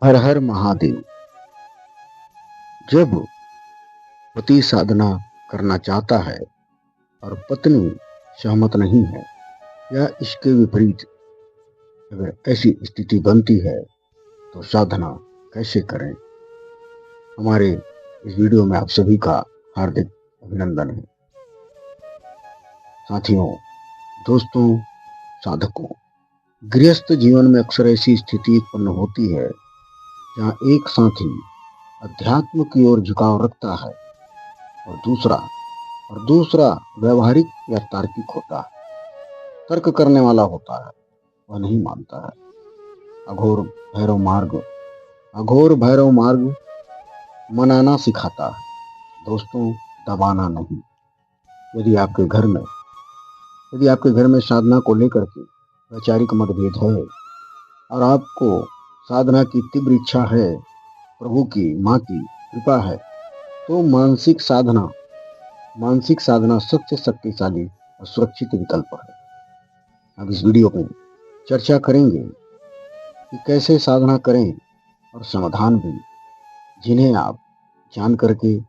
हर हर महादेव। जब पति साधना करना चाहता है और पत्नी सहमत नहीं है या इसके विपरीत अगर ऐसी स्थिति बनती है तो साधना कैसे करें। हमारे इस वीडियो में आप सभी का हार्दिक अभिनंदन है। साथियों, दोस्तों, साधकों, गृहस्थ जीवन में अक्सर ऐसी स्थिति उत्पन्न होती है जहाँ एक साथी अध्यात्म की ओर झुकाव रखता है और दूसरा व्यवहारिक या तार्किक होता है, तर्क करने वाला होता है, वह नहीं मानता है। अघोर भैरव मार्ग मनाना सिखाता है, दोस्तों, दबाना नहीं। यदि आपके घर में साधना को लेकर के वैचारिक मतभेद है और आपको साधना की तीव्र इच्छा है, प्रभु की माँ की कृपा है, तो मानसिक साधना सबसे शक्तिशाली और सुरक्षित विकल्प है। अब इस वीडियो में चर्चा करेंगे कि कैसे साधना करें और समाधान भी, जिन्हें आप जान करके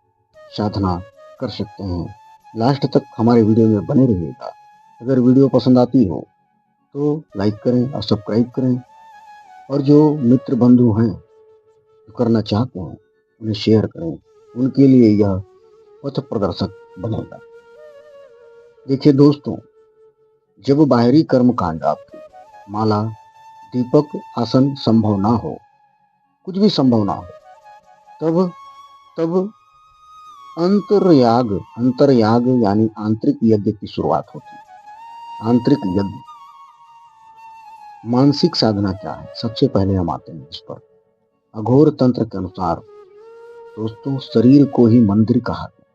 साधना कर सकते हैं। लास्ट तक हमारे वीडियो में बने रहिएगा। अगर वीडियो पसंद आती हो तो लाइक करें और सब्सक्राइब करें, और जो मित्र बंधु हैं जो करना चाहते हैं उन्हें शेयर करें, उनके लिए यह पथ प्रदर्शक बनेगा। देखिए दोस्तों, जब बाहरी कर्म कांड आपके माला, दीपक, आसन संभव ना हो, कुछ भी संभव ना हो, तब अंतरयाग यानी आंतरिक यज्ञ की शुरुआत होती है। आंतरिक यज्ञ, मानसिक साधना क्या है, सबसे पहले हम आते हैं इस पर। अघोर तंत्र के अनुसार दोस्तों, शरीर को ही मंदिर कहा गया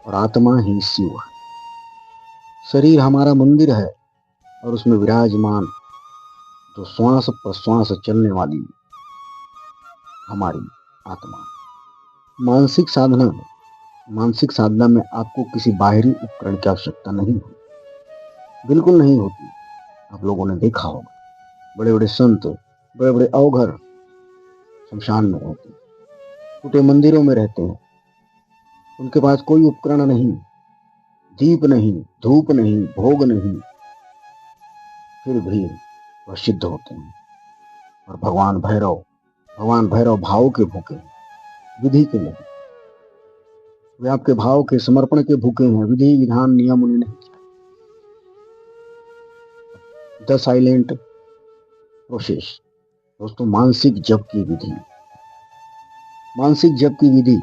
और आत्मा ही शिव है। शरीर हमारा मंदिर है और उसमें विराजमान जो श्वास प्रश्वास चलने वाली हमारी आत्मा। मानसिक साधना में आपको किसी बाहरी उपकरण की आवश्यकता नहीं होती, बिल्कुल नहीं होती। आप लोगों ने देखा होगा, बड़े बड़े संत, बड़े बड़े अवघर शमशान में रहते हैं, टूटे मंदिरों में रहते हैं, उनके पास कोई उपकरण नहीं, दीप नहीं, धूप नहीं, भोग नहीं, फिर भी वह सिद्ध होते हैं। और भगवान भैरव भाव के भूखे हैं, विधि के नहीं। वे आपके भाव के समर्पण के भूखे हैं, विधि विधान नियम उन्हें नहीं चाहिए। द साइलेंट प्रोसेस दोस्तों, मानसिक जप की विधि।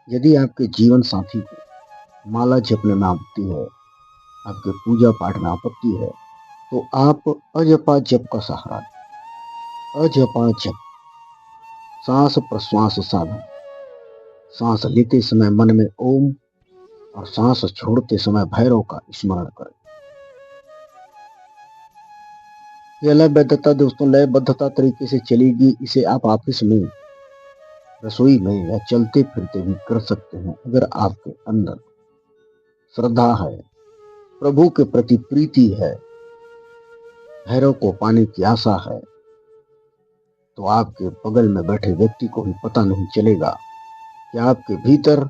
यदि आपके जीवन साथी को माला जपने में आपत्ति है, आपके पूजा पाठ में आपत्ति है, तो आप अजपा जप का सहारा लें। अजपा जप, सांस प्रश्वास साधन। सांस लेते समय मन में ओम और सांस छोड़ते समय भैरव का स्मरण करें। यह लयबद्धता दोस्तों, लयबद्धता तरीके से चलेगी। इसे आप ऑफिस में, रसोई में या चलते फिरते भी कर सकते हैं। अगर आपके अंदर श्रद्धा है, प्रभु के प्रति प्रीति है, भैरव को पाने की आशा है, तो आपके बगल में बैठे व्यक्ति को भी पता नहीं चलेगा कि आपके भीतर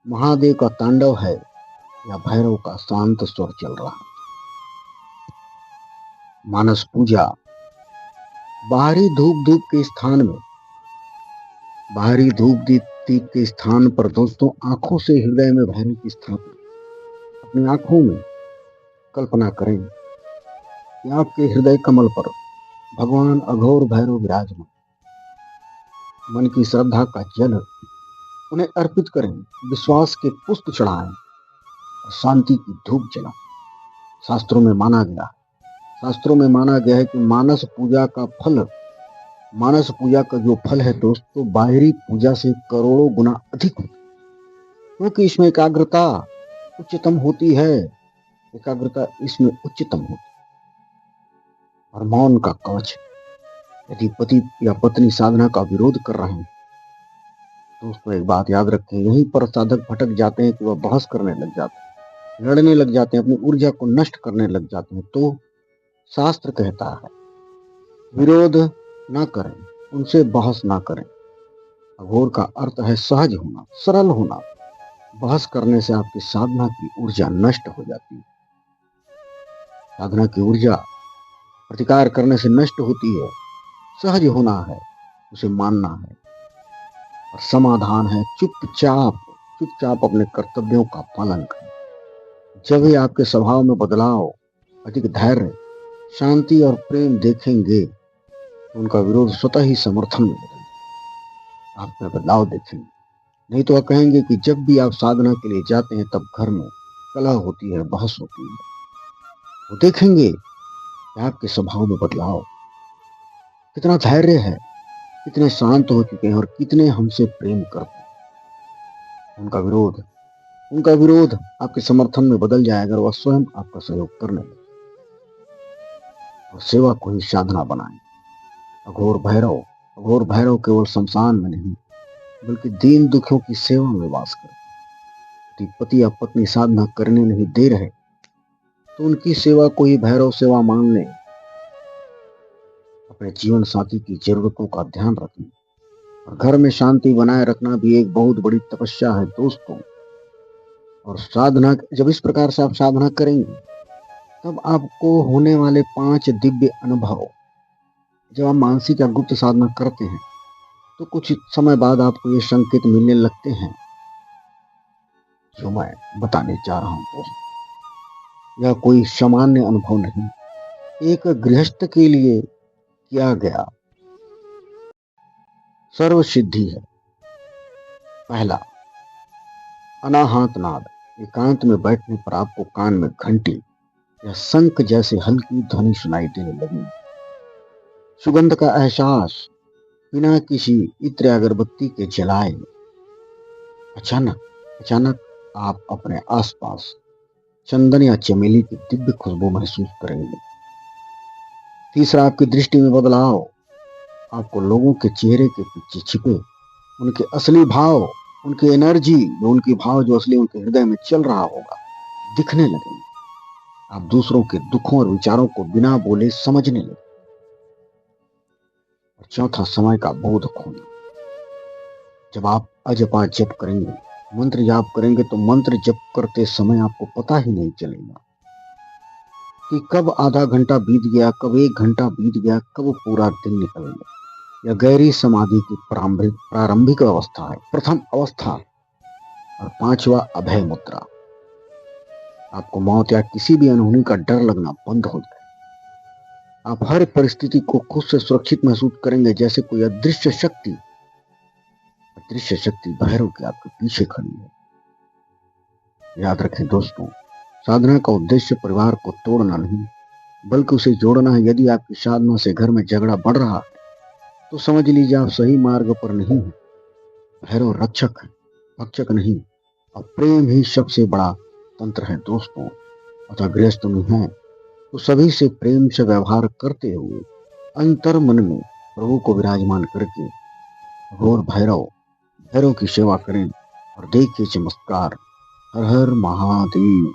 महादेव का तांडव है या भैरव का शांत स्वर चल रहा है। मानस पूजा, बाहरी धूप दीप के स्थान पर दोस्तों, आंखों से हृदय में भैरव की स्थापना। अपनी आंखों में कल्पना करें कि आपके हृदय कमल पर भगवान अघोर भैरव विराजमान। मन की श्रद्धा का जल उन्हें अर्पित करें, विश्वास के पुष्प चढ़ाएं और शांति की धूप जलाएं। शास्त्रों में माना गया है कि मानस पूजा का जो फल है दोस्तों, बाहरी पूजा से करोड़ों गुना अधिक होता है, क्योंकि इसमें एकाग्रता उच्चतम होती है। और मौन का कवच। यदि पति या पत्नी साधना का विरोध कर रहे हैं दोस्तों, एक बात याद रखें, यहीं पर साधक भटक जाते हैं कि वह बहस करने लग जाते हैं, लड़ने लग जाते हैं, अपनी ऊर्जा को नष्ट करने लग जाते हैं। तो शास्त्र कहता है विरोध ना करें, उनसे बहस ना करें। अघोर का अर्थ है सहज होना, सरल होना। बहस करने से आपकी साधना की ऊर्जा नष्ट हो जाती है। साधना की ऊर्जा प्रतिकार करने से नष्ट होती है। सहज होना है, उसे मानना है। और समाधान है चुपचाप, चुपचाप अपने कर्तव्यों का पालन करें। जब भी आपके स्वभाव में बदलाव, अधिक धैर्य, शांति और प्रेम देखेंगे तो उनका विरोध स्वतः ही समर्थन में बदलेगा। आप में बदलाव देखेंगे। नहीं तो आप कहेंगे कि जब भी आप साधना के लिए जाते हैं तब घर में कलह होती है, बहस होती है। वो देखेंगे कि आपके स्वभाव में बदलाव, कितना धैर्य है, कितने शांत हो चुके हैं और कितने हमसे प्रेम करते हैं। उनका विरोध आपके समर्थन में बदल जाएगा और वह स्वयं आपका सहयोग करने लगे। और सेवा को ही साधना बनाएं। अघोर भैरव केवल शमशान में नहीं बल्कि दीन दुखियों की सेवा में वास करते। यदि पति या पत्नी साधना करने नहीं दे रहे तो उनकी सेवा को ही भैरव सेवा मान लें। अपने जीवन साथी की जरूरतों का ध्यान रखें और घर में शांति बनाए रखना भी एक बहुत बड़ी तपस्या है दोस्तों। और साधना, जब इस प्रकार से आप साधना करेंगे तब आपको होने वाले 5 दिव्य अनुभव, जब आप मानसिक या गुप्त साधना करते हैं तो कुछ समय बाद आपको ये संकेत मिलने लगते हैं जो मैं बताने जा रहा हूं दोस्तों। यह कोई सामान्य अनुभव नहीं, एक गृहस्थ के लिए किया गया सर्व सिद्धि है। पहला, अनाहत नाद। एकांत में बैठने पर आपको कान में घंटी या शंख जैसे हल्की ध्वनि सुनाई देने लगी। सुगंध का एहसास बिना किसी इत्र अगरबत्ती के जलाए। अचानक अचानक आप अपने आसपास चंदन या चमेली की दिव्य खुशबू महसूस करेंगे। तीसरा, आपकी दृष्टि में बदलाव। आपको लोगों के चेहरे के पीछे छिपे उनके असली भाव, उनकी एनर्जी, उनके भाव जो असली उनके हृदय में चल रहा होगा, दिखने लगेंगे। आप दूसरों के दुखों और विचारों को बिना बोले समझने लगे। और चौथा, समय का बोध खोना। जब आप अजपा जप करेंगे, मंत्र जाप करेंगे तो मंत्र जप करते समय आपको पता ही नहीं चलेगा कि कब आधा घंटा बीत गया, कब 1 घंटा बीत गया, कब पूरा दिन निकल गया। यह गहरी समाधि की प्रारंभिक अवस्था है, प्रथम अवस्था। और 5वां, अभय मुद्रा। आपको मौत या किसी भी अनहोनी का डर लगना बंद हो जाए। आप हर परिस्थिति को खुद से सुरक्षित महसूस करेंगे, जैसे कोई अदृश्य शक्ति भैरव के आपके पीछे खड़ी है। याद रखें दोस्तों, साधना का उद्देश्य परिवार को तोड़ना नहीं बल्कि उसे जोड़ना है। यदि आपकी साधना से घर में झगड़ा बढ़ रहा है तो समझ लीजिए आप सही मार्ग पर नहीं है। भैरव रक्षक है, भक्षक नहीं। और प्रेम ही सबसे बड़ा तंत्र है दोस्तों। अतः गृहस्थ में है तो सभी से प्रेम से व्यवहार करते हुए अंतर मन में प्रभु को विराजमान करके अघोर भैरव की सेवा करें और देखिए चमत्कार। हर हर महादेव।